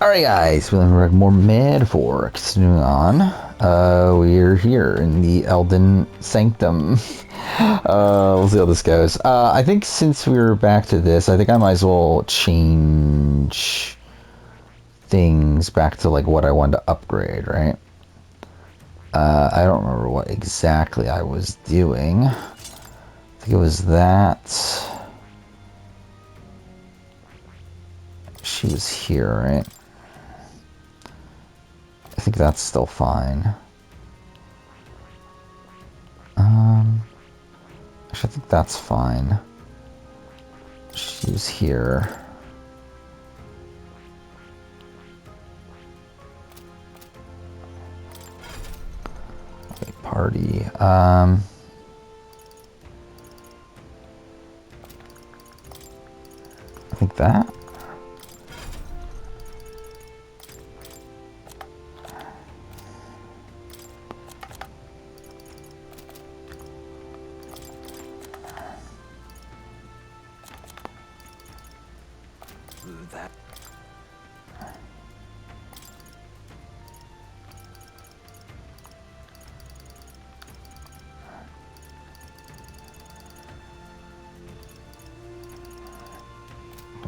Alright guys, we're more metaphor. Continuing on. We're here in the Elden Sanctum. We'll see how this goes. I think since we're back to this, I think I might as well change things back to like what I wanted to upgrade, right? I don't remember what exactly I was doing. I think it was that. She was here, right? I think that's still fine. Actually, I think that's fine. She's here. Okay, party. I think that.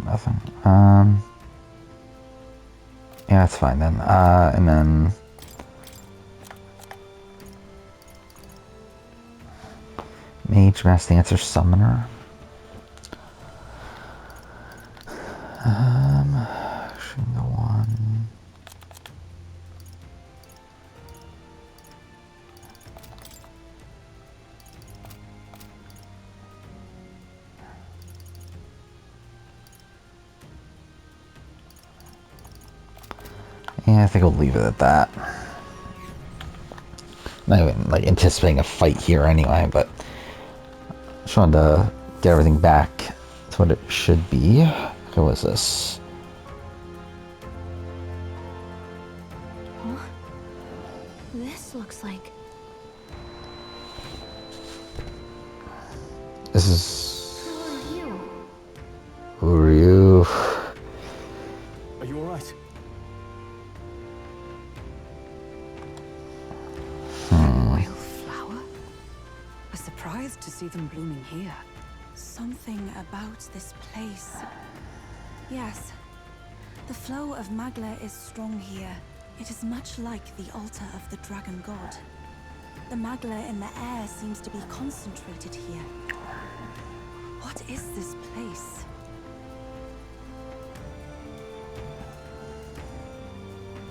Nothing. Yeah, that's fine then. And then Mage, Mass Dancer, Summoner. Shouldn't go on. Yeah, I think I'll leave it at that. Not even like anticipating a fight here anyway, but just wanted to get everything back to what it should be. What was this? Huh? This looks like... This is... Who are you? Who are you? Are you alright? Wildflower? Was surprised to see them blooming here. Something about this place. Yes. The flow of Magla is strong here. It is much like the altar of the dragon god. The Magla in the air seems to be concentrated here. What is this place?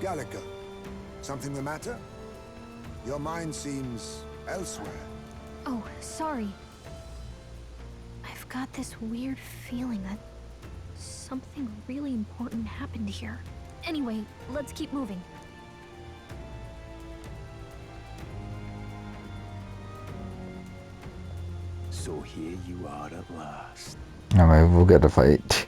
Gallica, something the matter? Your mind seems elsewhere. Oh, sorry. I've got this weird feeling that something really important happened here. Anyway, let's keep moving. So here you are at last. Alright, we'll get a fight.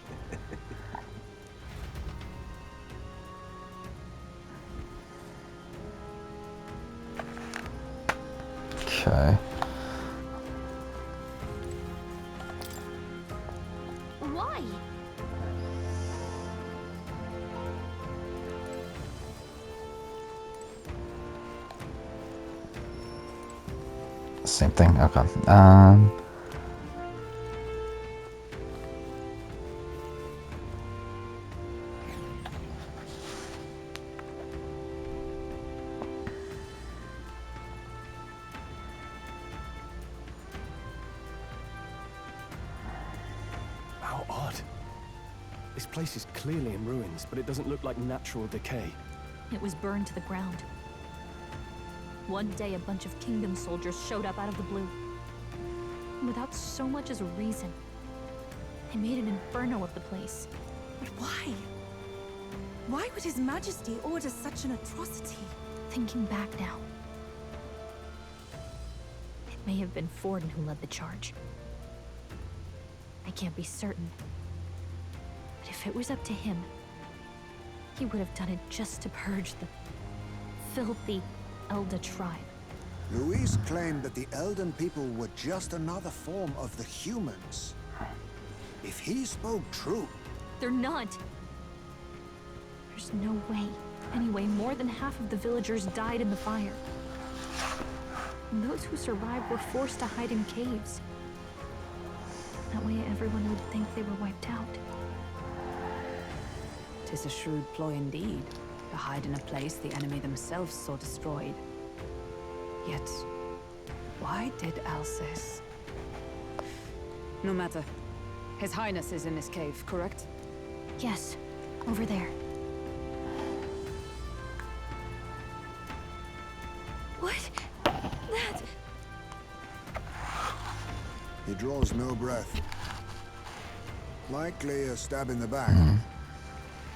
Okay. Why? Same thing. Okay. How odd. This place is clearly in ruins, but it doesn't look like natural decay. It was burned to the ground. One day, a bunch of kingdom soldiers showed up out of the blue. Without so much as a reason. They made an inferno of the place. But why? Why would His Majesty order such an atrocity? Thinking back now, it may have been Forden who led the charge. I can't be certain. But if it was up to him, he would have done it just to purge the filthy Elda tribe. Luis claimed that the Elden people were just another form of the humans. If he spoke true... They're not. There's There's no way. Anyway, more than half of the villagers died in the fire. And those who survived were forced to hide in caves. That way everyone would think they were wiped out. 'Tis a shrewd ploy indeed, to hide in a place the enemy themselves saw destroyed. Yet, why did Alcest? No matter. His Highness is in this cave, correct? Yes, over there. What? That... He draws no breath. Likely a stab in the back.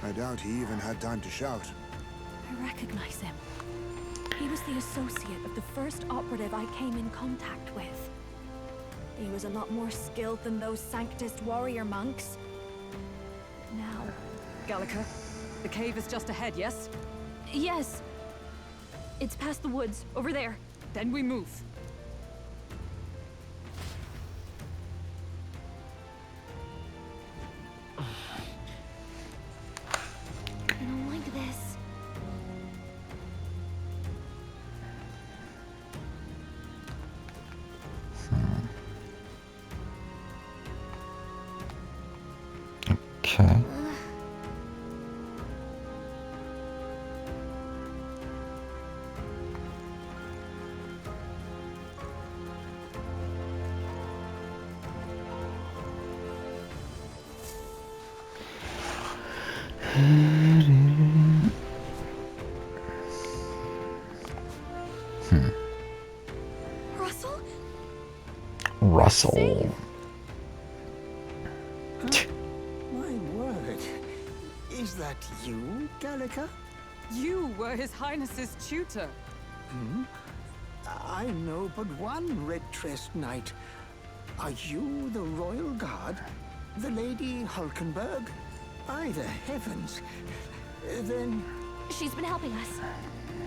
I doubt he even had time to shout. I recognize him. He was the associate of the first operative I came in contact with. He was a lot more skilled than those Sanctist warrior monks. Now... Gallica, the cave is just ahead, yes? Yes! It's past the woods, over there. Then we move. I don't like this. Okay. Russell? Russell. My word. Is that you, Gallica? You were His Highness's tutor. I know but one red-dressed knight. Are you the Royal Guard? The Lady Hulkenberg? By the heavens. Then... She's been helping us.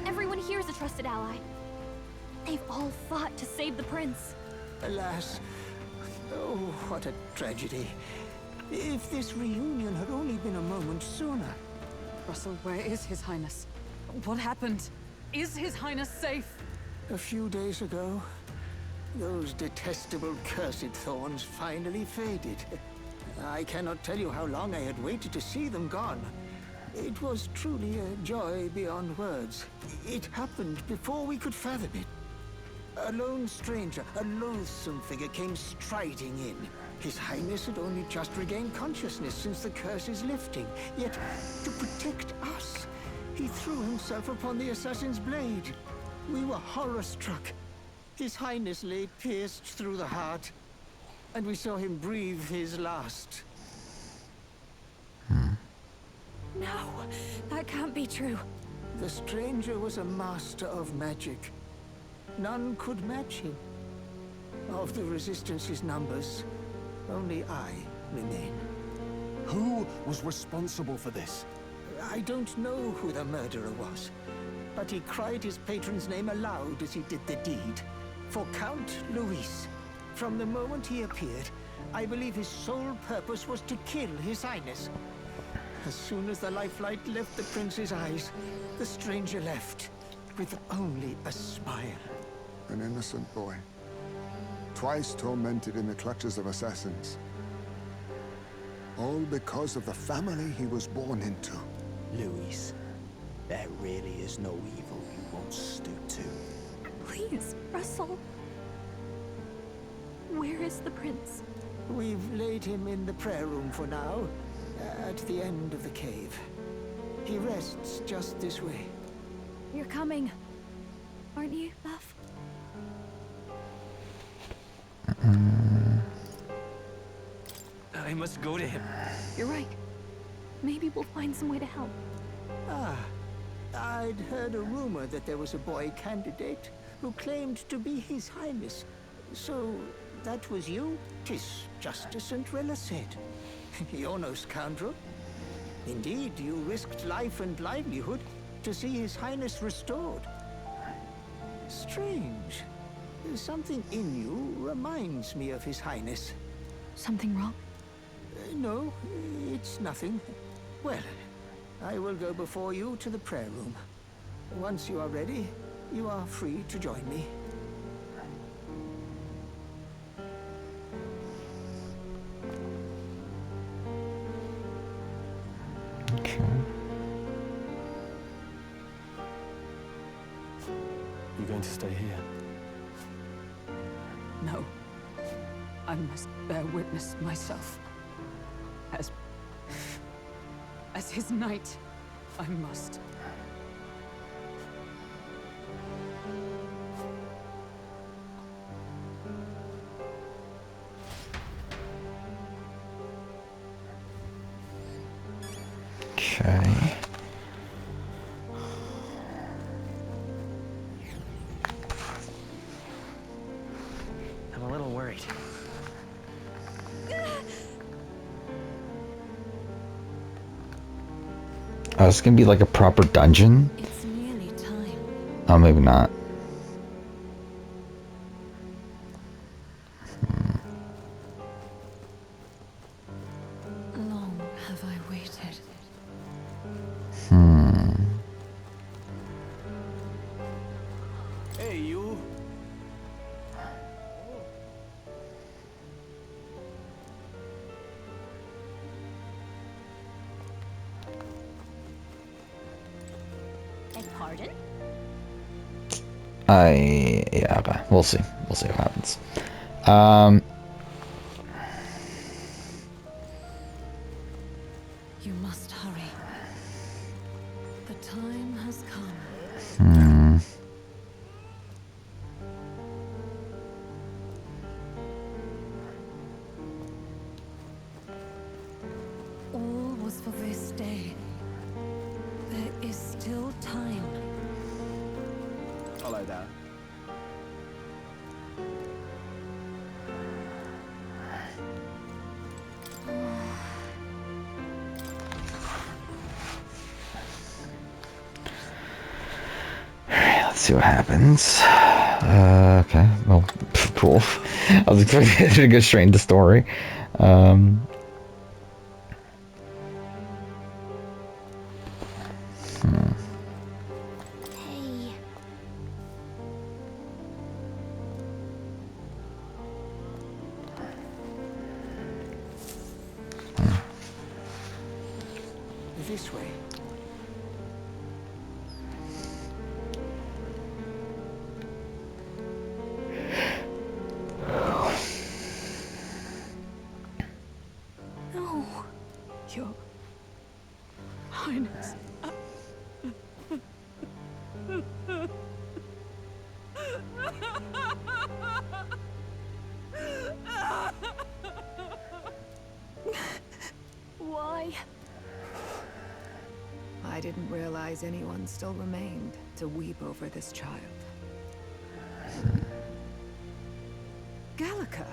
Everyone here is a trusted ally. They've all fought to save the prince. Alas. Oh, what a tragedy. If this reunion had only been a moment sooner. Russell, where is His Highness? What happened? Is His Highness safe? A few days ago, those detestable cursed thorns finally faded. I cannot tell you how long I had waited to see them gone. It was truly a joy beyond words. It happened before we could fathom it. A lone stranger, a loathsome figure came striding in. His Highness had only just regained consciousness since the curse's lifting. Yet, to protect us, he threw himself upon the assassin's blade. We were horror-struck. His Highness lay pierced through the heart, and we saw him breathe his last. No, that can't be true. The stranger was a master of magic. None could match him. Of the Resistance's numbers, only I remain. Who was responsible for this? I don't know who the murderer was, but he cried his patron's name aloud as he did the deed. For Count Luis. From the moment he appeared, I believe his sole purpose was to kill His Highness. As soon as the lifelight left the prince's eyes, the stranger left, with only a smile. An innocent boy. Twice tormented in the clutches of assassins. All because of the family he was born into. Luis, there really is no evil you won't stoop to. Please, Russell. Where is the prince? We've laid him in the prayer room for now, at the end of the cave. He rests just this way. You're coming, aren't you, love? I must go to him. You're right. Maybe we'll find some way to help. Ah, I'd heard a rumor that there was a boy candidate who claimed to be His Highness. So, that was you? 'Tis just as Cinderella said. You're no scoundrel. Indeed, you risked life and livelihood to see His Highness restored. Strange. Something in you reminds me of His Highness. Something wrong? No, it's nothing. Well, I will go before you to the prayer room. Once you are ready, you are free to join me. Okay. You going to stay here? No. I must bear witness myself. As his knight, I must. Okay. I'm a little worried. Oh, it's gonna be like a proper dungeon? It's nearly time. Oh, maybe not. Long have I waited. Hey, you! Beg pardon? Yeah, okay. We'll see. We'll see what happens. Um, You must hurry. The time has come. All was for this day. There is still time. Follow that. let's see what happens. Okay. Well, cool. I was expecting it to go straight into story. Hey. This way. No. Your Highness. Why? I didn't realize anyone still remained to weep over this child. Gallica,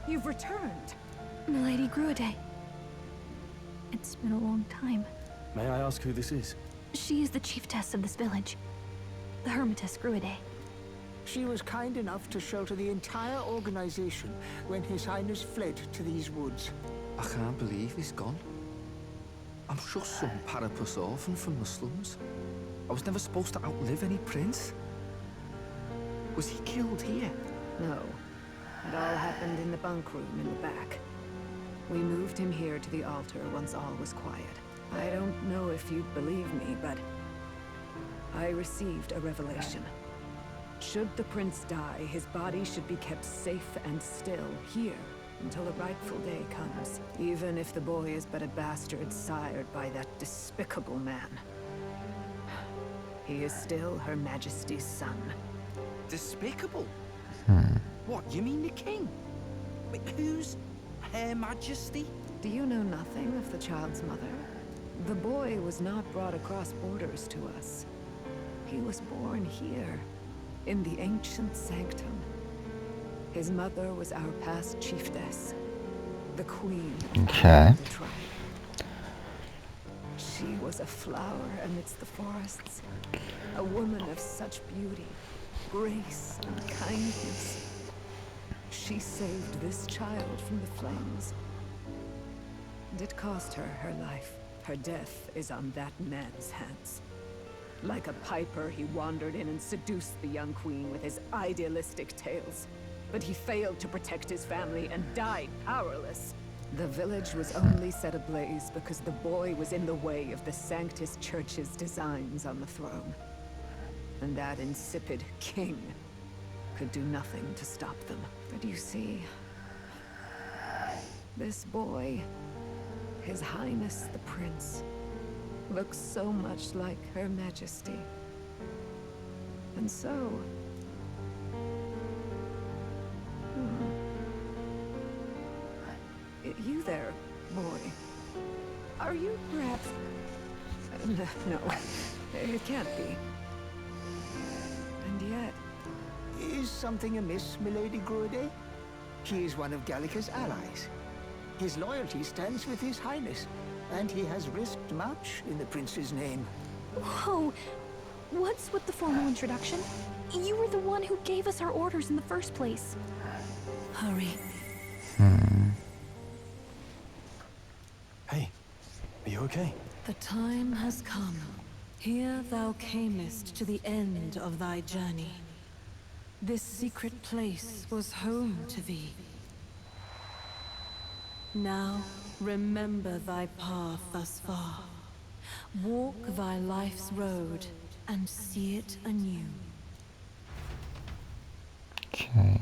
you've returned. Milady Gruiday. It's been a long time. May I ask who this is? She is the chiefess of this village. The Hermitess Gruiday. She was kind enough to shelter the entire organization when His Highness fled to these woods. I can't believe he's gone. I'm just some parapus orphan from the slums. I was never supposed to outlive any prince. Was he killed here? No. It all happened in the bunk room in the back. We moved him here to the altar once all was quiet. I don't know if you'd believe me, but I received a revelation. Should the prince die, his body should be kept safe and still here until a rightful day comes, even if the boy is but a bastard sired by that despicable man. He is still Her Majesty's son. Despicable? What, you mean the king? Wait, who's Her Majesty? Do you know nothing of the child's mother? The boy was not brought across borders to us. He was born here, in the ancient sanctum. His mother was our past chiefess, the queen Okay. of the tribe. She was a flower amidst the forests, a woman of such beauty, grace, and kindness. She saved this child from the flames. And it cost her her life, Her death is on that man's hands. Like a piper, he wandered in and seduced the young queen with his idealistic tales. But he failed to protect his family and died powerless. The village was only set ablaze because the boy was in the way of the Sanctus Church's designs on the throne. And that insipid king could do nothing to stop them. But you see, this boy, His Highness the Prince, looks so much like Her Majesty. And so... You there, boy. Are you perhaps... No, it can't be. And yet... Is something amiss, Milady Gruede? He is one of Gallica's allies. His loyalty stands with His Highness, and he has risked much in the prince's name. Whoa! What's with the formal introduction? You were the one who gave us our orders in the first place. Hurry. Hey, are you okay? The time has come. Here thou camest to the end of thy journey. This secret place was home to thee. Now, remember thy path thus far. Walk thy life's road and see it anew. Okay.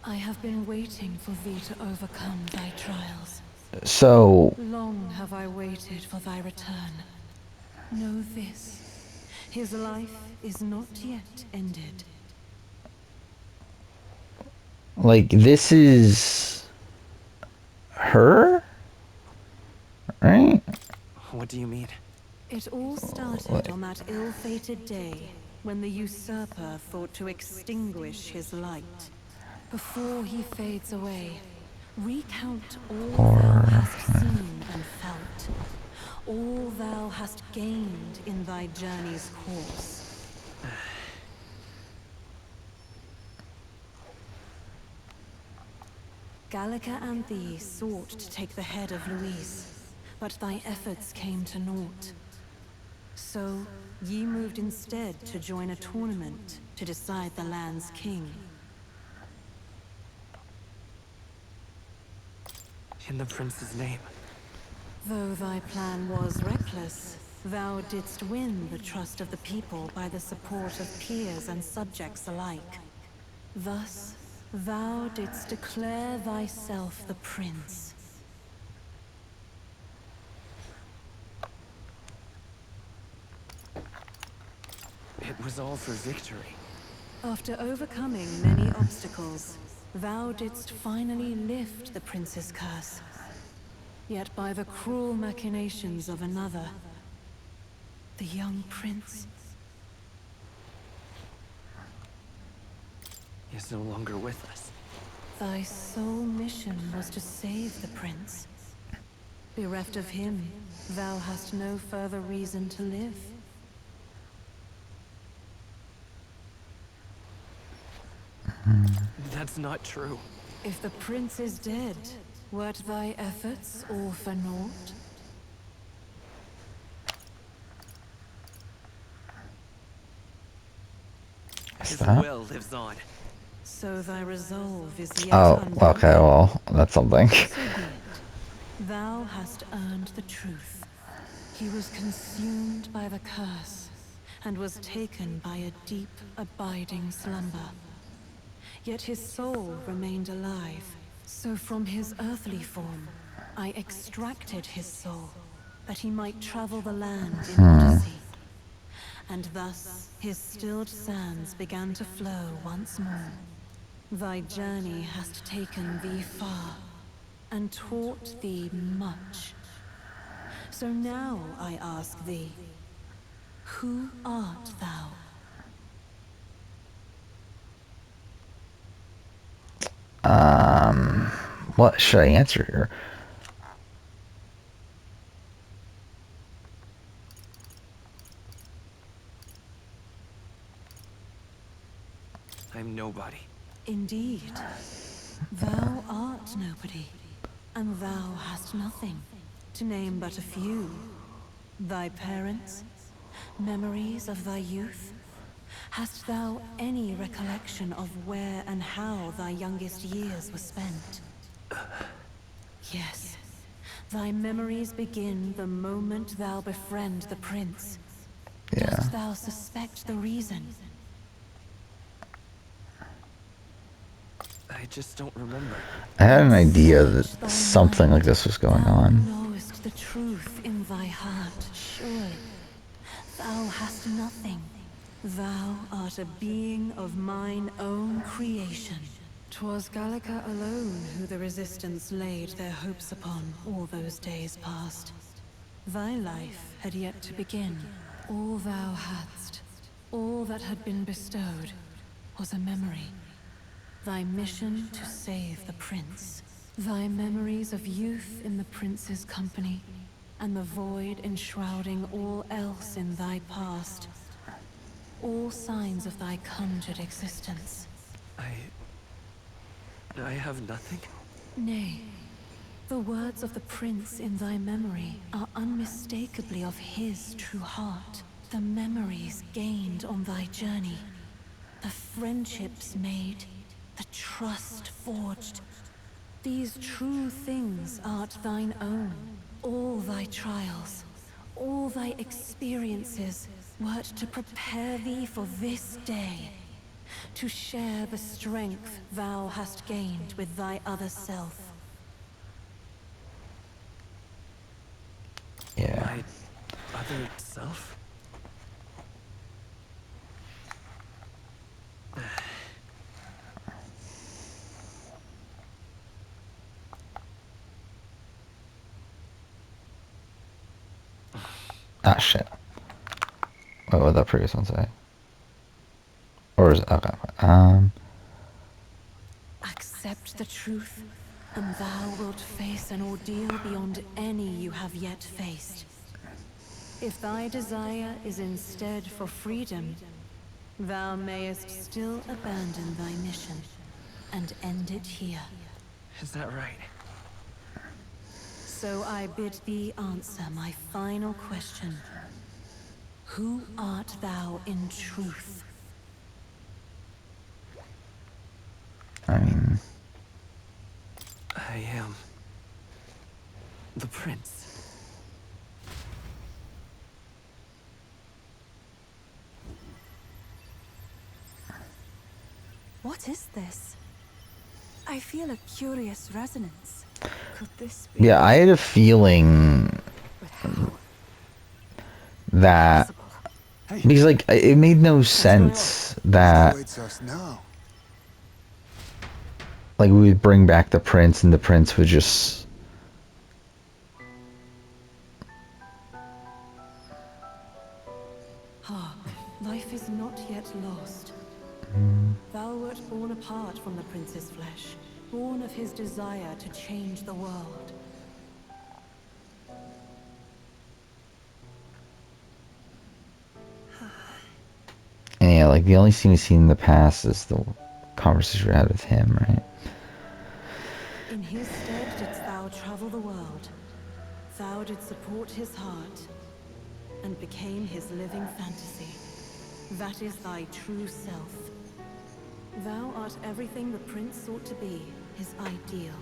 I have been waiting for thee to overcome thy trials. So, Long have I waited for thy return. Know this, his life is not yet ended. like, this is her? Right? What do you mean? It all started on that ill-fated day when the usurper thought to extinguish his light. Before he fades away, recount all thou hast seen and felt, all thou hast gained in thy journey's course. Gallica and thee sought to take the head of Louise, but thy efforts came to naught. So, ye moved instead to join a tournament to decide the land's king. In the prince's name. Though thy plan was reckless, thou didst win the trust of the people by the support of peers and subjects alike. Thus, thou didst declare thyself the prince. It was all for victory. After overcoming many obstacles, thou didst finally lift the prince's curse. Yet by the cruel machinations of another, the young prince Is no longer with us. Thy sole mission was to save the prince. Bereft of him, thou hast no further reason to live. That's not true. If the prince is dead, wert thy efforts all for naught? His that? will lives on. So thy resolve is yet Oh, unbroken. okay, well, that's something. So be it. Thou hast earned the truth. He was consumed by the curse, and was taken by a deep, abiding slumber. Yet his soul remained alive. So from his earthly form, I extracted his soul, that he might travel the land in Odyssey. And thus, his stilled sands began to flow once more. Thy journey hast taken thee far, and taught thee much. So now I ask thee, who art thou? What should I answer here? I'm nobody. Indeed. Thou art nobody, and thou hast nothing. To name but a few. Thy parents, memories of thy youth. Hast thou any recollection of where and how thy youngest years were spent? Yes. Thy memories begin the moment thou befriend the prince. Yeah. Dost thou suspect the reason? I just don't remember. I had an Then idea search that thy something mind. like this was going Thou on. knowest the truth in thy heart, surely. Thou hast nothing. Thou art a being of mine own creation. 'Twas Gallica alone who the Resistance laid their hopes upon all those days past. Thy life had yet to begin. All thou hadst, all that had been bestowed, was a memory. Thy mission to save the prince. Thy memories of youth in the prince's company, and the void enshrouding all else in thy past. All signs of thy conjured existence. I have nothing? Nay, the words of the prince in thy memory are unmistakably of his true heart. The memories gained on thy journey, the friendships made, the trust forged. These true things art thine own. All thy trials, all thy experiences, wert to prepare thee for this day. To share the strength thou hast gained with thy other self. Yeah. My other self? Ah, shit. What would that previous one say? Or is it, okay. Accept the truth, and thou wilt face an ordeal beyond any you have yet faced. If thy desire is instead for freedom, thou mayest still abandon thy mission and end it here. Is that right? So I bid thee answer my final question. Who art thou in truth? I mean, I am the prince. What is this? I feel a curious resonance. Could this be? yeah, I had a feeling But how? that Hey, because like it made no going sense What that awaits us now? like we would bring back the prince and the prince would just Hark, life is not yet lost. Thou wert born apart from the prince's flesh, born of his desire to change the world. and yeah, like the only scene we've seen in the past is the conversation we had with him, right? In his stead didst thou travel the world. Thou didst support his heart, and became his living fantasy. That is thy true self. Thou art everything the prince sought to be, his ideal.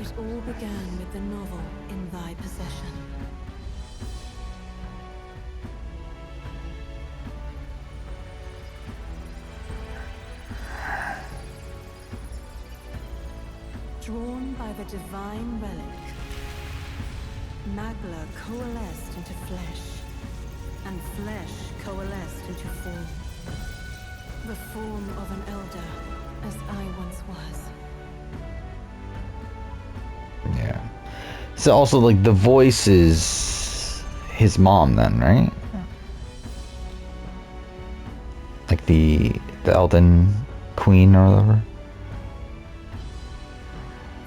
It all began with the novel in thy possession. Drawn by the divine relic, Magla coalesced into flesh, and flesh coalesced into form. The form of an elder, as I once was. Yeah. So also like the voice is his mom then, right? Like the the Elden Queen or whatever.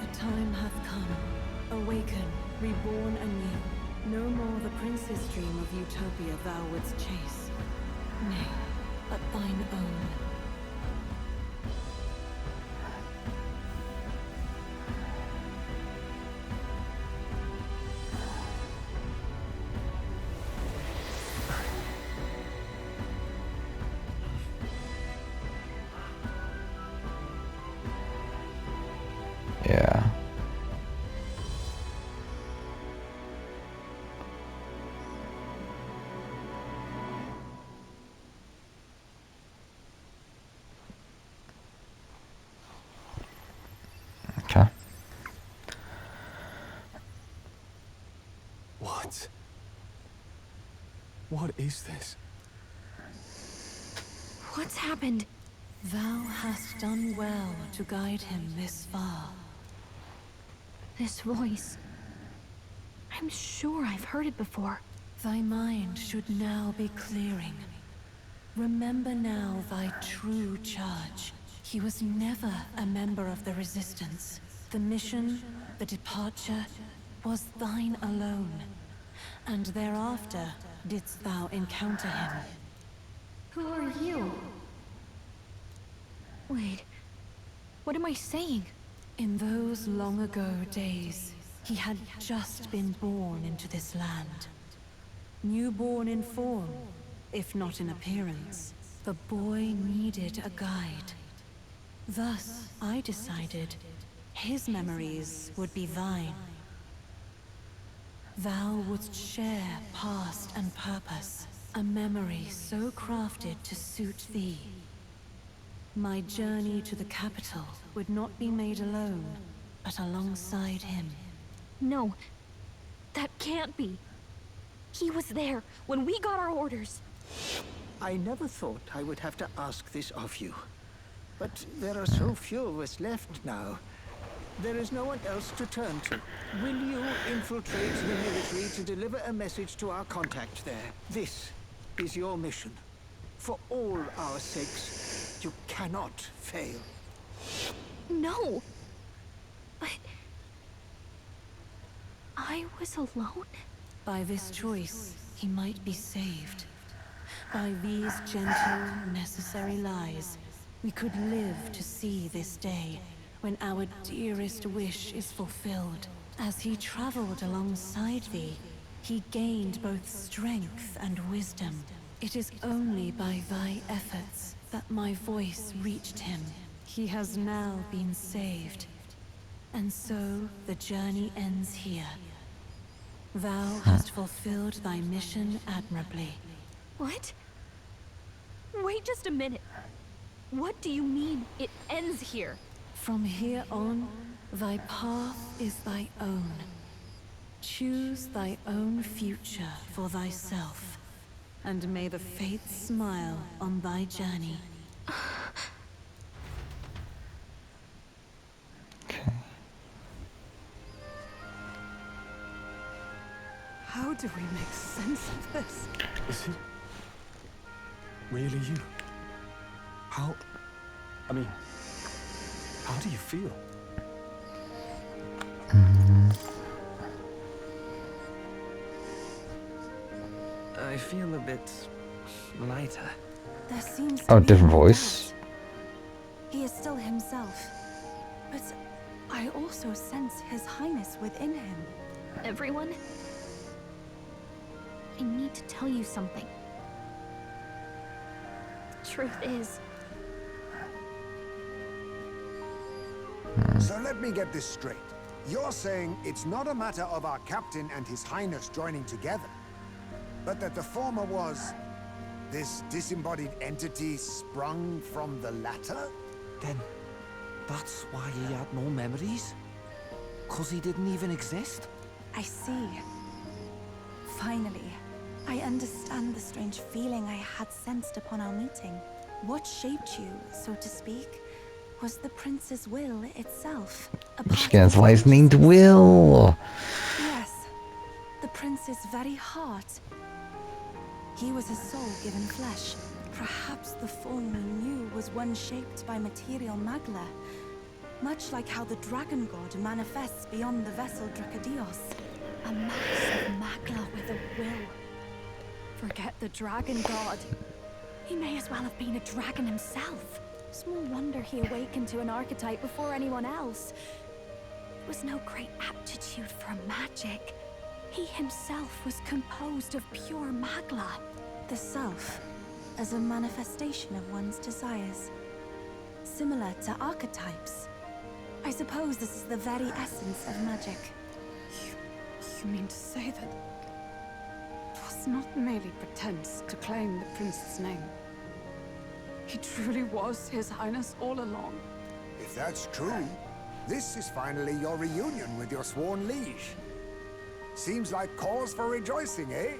The time hath come. Awaken, reborn anew. No more the prince's dream of utopia thou wouldst chase. Nay, but thine own. Yeah. Okay. What? What is this? What's happened? Thou hast done well to guide him this far. This voice. I'm sure I've heard it before. Thy mind should now be clearing. Remember now thy true charge. He was never a member of the Resistance. The mission, the departure, was thine alone. And thereafter didst thou encounter him. Who are you? Wait. What am I saying? In those long ago days, he had just been born into this land. Newborn in form, if not in appearance, the boy needed a guide. Thus, I decided his memories would be thine. Thou wouldst share past and purpose, a memory so crafted to suit thee. My journey to the capital would not be made alone, but alongside him. No. That can't be. He was there when we got our orders. I never thought I would have to ask this of you. But there are so few of us left now. There is no one else to turn to. Will you infiltrate the military to deliver a message to our contact there? This is your mission. For all our sakes, you cannot fail. No. But... I was alone? By this choice, he might be saved. By these gentle, necessary lies, we could live to see this day, when our dearest wish is fulfilled. As he traveled alongside thee, he gained both strength and wisdom. It is only by thy efforts that my voice reached him. He has now been saved. And so the journey ends here. Thou hast fulfilled thy mission admirably. What? Wait just a minute. What do you mean, it ends here? From here on, thy path is thy own. Choose thy own future for thyself, and may the fates smile on thy journey. Okay. How do we make sense of this? Is it really you? How... I mean, how do you feel? I feel a bit lighter. There seems to Oh, be different no voice. doubt. He is still himself, but I also sense His Highness within him. Everyone? I need to tell you something. The truth is, So let me get this straight. You're saying it's not a matter of our captain and His Highness joining together, but that the former was this disembodied entity sprung from the latter? Then, that's why he had no memories? 'Cause he didn't even exist? I see. Finally, I understand the strange feeling I had sensed upon our meeting. What shaped you, so to speak, was the prince's will itself. That's why he's named Will. Yes, the prince's very heart. He was his soul given flesh, Perhaps the form we knew was one shaped by material magla, much like how the dragon god manifests beyond the vessel Dracadios. A mass of magla with a will. Forget the dragon god. He may as well have been a dragon himself. Small wonder he awakened to an archetype before anyone else. It was no great aptitude for magic. He himself was composed of pure magla. The self, as a manifestation of one's desires. Similar to archetypes. I suppose this is the very essence of magic. You mean to say that it was not merely pretense to claim the prince's name? He truly was His Highness all along. If that's true, this is finally your reunion with your sworn liege. Seems like cause for rejoicing, eh?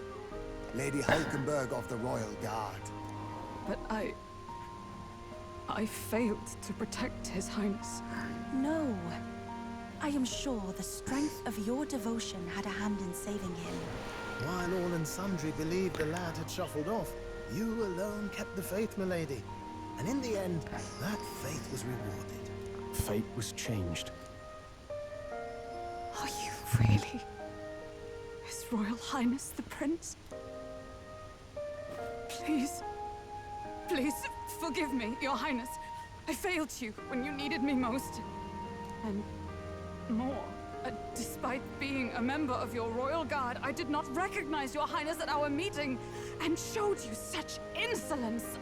Lady Hulkenberg of the Royal Guard. But I failed to protect His Highness. No. I am sure the strength of your devotion had a hand in saving him. While all and sundry believed the lad had shuffled off, you alone kept the faith, milady. And in the end, that faith was rewarded. Fate was changed. Are you really His Royal Highness the Prince? Please, please forgive me, Your Highness. I failed you when you needed me most. And more, despite being a member of your royal guard, I did not recognize Your Highness at our meeting and showed you such insolence.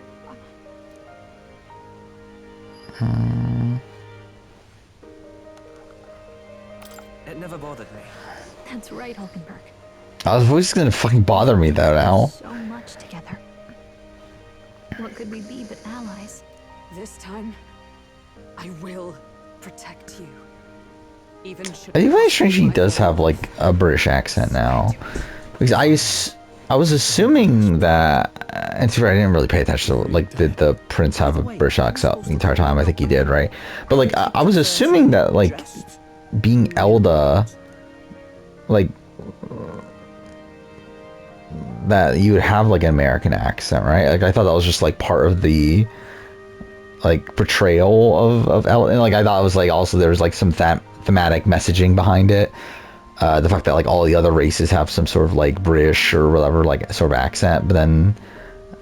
It never bothered me. That's right, Hulkenberg. I was always gonna fucking bother me though now. So much together. What could we be but allies? This time, I will protect you. Even should I find it strange he does have like a British accent now, because I was assuming that, and I didn't really pay attention to like did the prince have a British accent the entire time? I think he did, right? But like I was assuming that like being Elda, like that you would have like an American accent, right? Like I thought that was just like part of the like portrayal of Elda, and like I thought it was like also there was like some thematic messaging behind it. The fact that like all the other races have some sort of like British or whatever like sort of accent, but then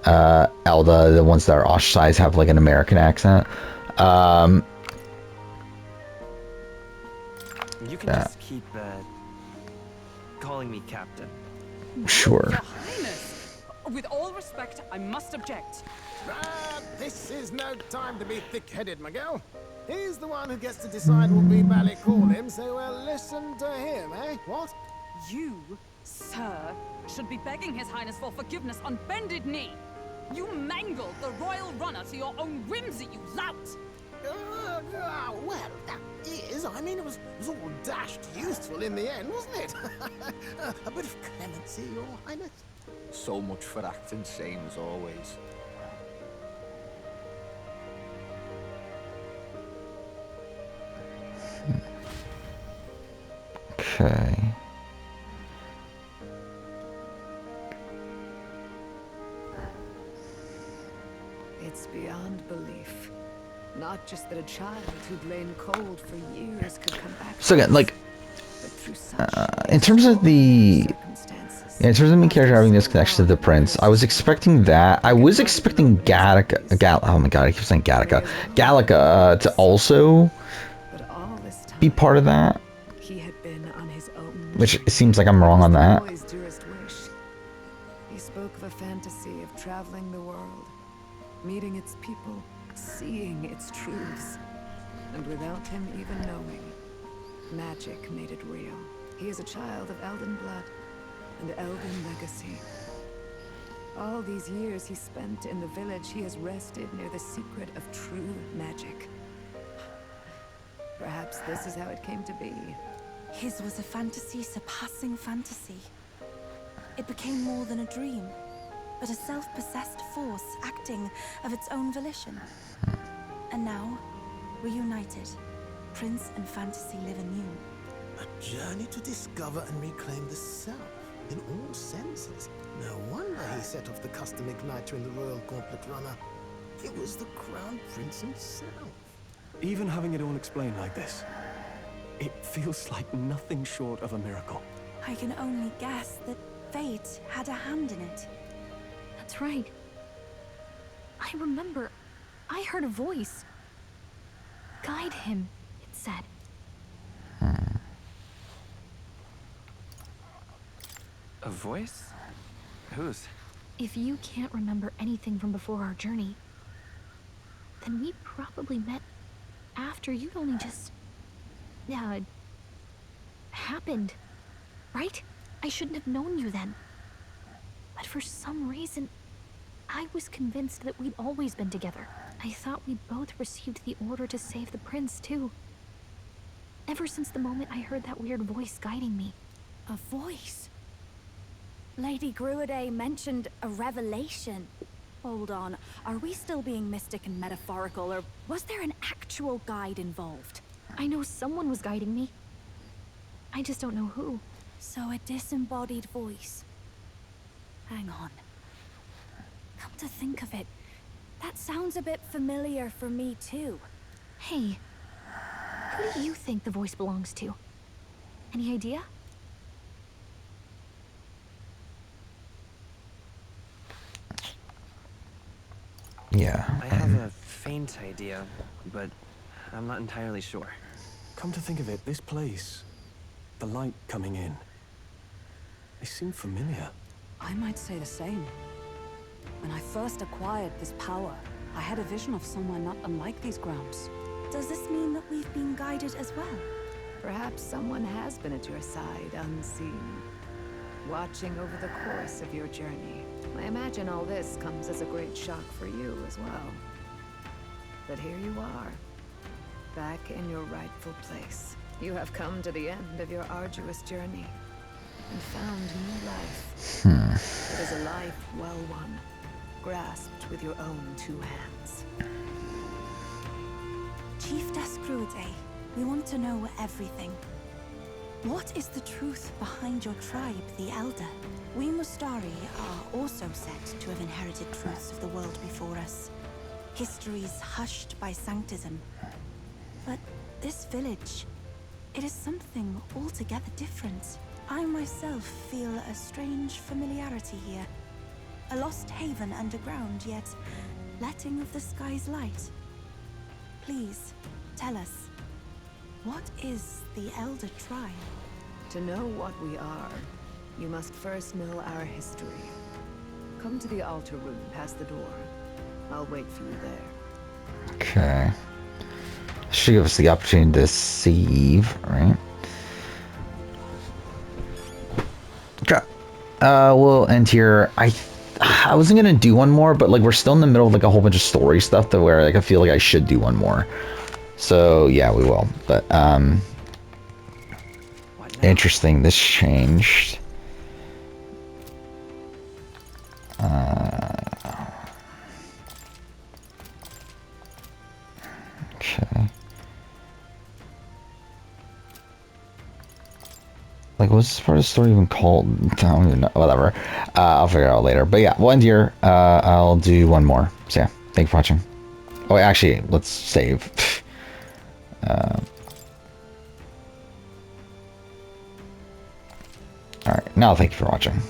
Elda, the ones that are ostracized, have like an American accent. You can just keep calling me Captain. Sure. Your Highness, with all respect, I must object. This is no time to be thick-headed, Miguel. He's the one who gets to decide what we ballet call him, so we'll listen to him, eh? What? You, sir, should be begging His Highness for forgiveness on bended knee. You mangled the royal runner to your own whimsy, you lout! Well, that is, I mean, it was all dashed useful in the end, wasn't it? A bit of clemency, Your Highness. So much for acting same as always. Okay. It's beyond belief. Not just that a child who'd lain cold for years could come back. So again, like in terms of the main character having this connection to the prince, I was expecting that. I was expecting oh my god, I keep saying Gallica to also be part of that. He had been on his own. Which it seems like I'm wrong on that. He spoke of a fantasy of traveling the world, meeting its people, seeing its truths. And without him even knowing, magic made it real. He is a child of Elden blood and Elden legacy. All these years he spent in the village, he has rested near the secret of true magic. Perhaps this is how it came to be. His was a fantasy surpassing fantasy. It became more than a dream, but a self-possessed force acting of its own volition. And now, reunited, Prince and fantasy live anew. A journey to discover and reclaim the self, in all senses. No wonder he set off the custom igniter in the Royal Gauntlet Runner. It was the Crown Prince himself. Even having it all explained like this, it feels like nothing short of a miracle. I can only guess that fate had a hand in it. That's right. I remember. I heard a voice. Guide him, it said. A voice? Whose? If you can't remember anything from before our journey, then we probably met after you'd only just... happened. Right? I shouldn't have known you then. But for some reason, I was convinced that we'd always been together. I thought we'd both received the order to save the prince, too. Ever since the moment I heard that weird voice guiding me. A voice? Lady Gruaday mentioned a revelation. Hold on, are we still being mystic and metaphorical, or was there an actual guide involved? I know someone was guiding me. I just don't know who. So a disembodied voice. Hang on. Come to think of it, that sounds a bit familiar for me too. Hey, who do you think the voice belongs to? Any idea? Yeah. I have a faint idea, but I'm not entirely sure. Come to think of it, this place, the light coming in, they seem familiar. I might say the same. When I first acquired this power, I had a vision of somewhere not unlike these grounds. Does this mean that we've been guided as well? Perhaps someone has been at your side unseen, watching over the course of your journey. I imagine all this comes as a great shock for you as well. But here you are, back in your rightful place. You have come to the end of your arduous journey and found new life. It is a life well won, grasped with your own two hands. Chief Gruaday, we want to know everything. What is the truth behind your tribe, the Elder? We Mustari are also said to have inherited truths of the world before us. Histories hushed by sanctism. But this village, it is something altogether different. I myself feel a strange familiarity here. A lost haven underground, yet letting of the sky's light. Please, tell us, what is the Elder Tribe? To know what we are, you must first know our history. Come to the altar room past the door. I'll wait for you there. Okay. Should give us the opportunity to save, right? Okay. We'll end here. I wasn't gonna do one more, but like we're still in the middle of like a whole bunch of story stuff to where like I feel like I should do one more. So yeah, we will. But interesting. This changed. Okay. Like, what's this part of the story even called? I don't even know. Whatever. I'll figure it out later. But yeah, we'll end here. I'll do one more. So yeah, thank you for watching. Oh, actually, let's save. Alright, now thank you for watching.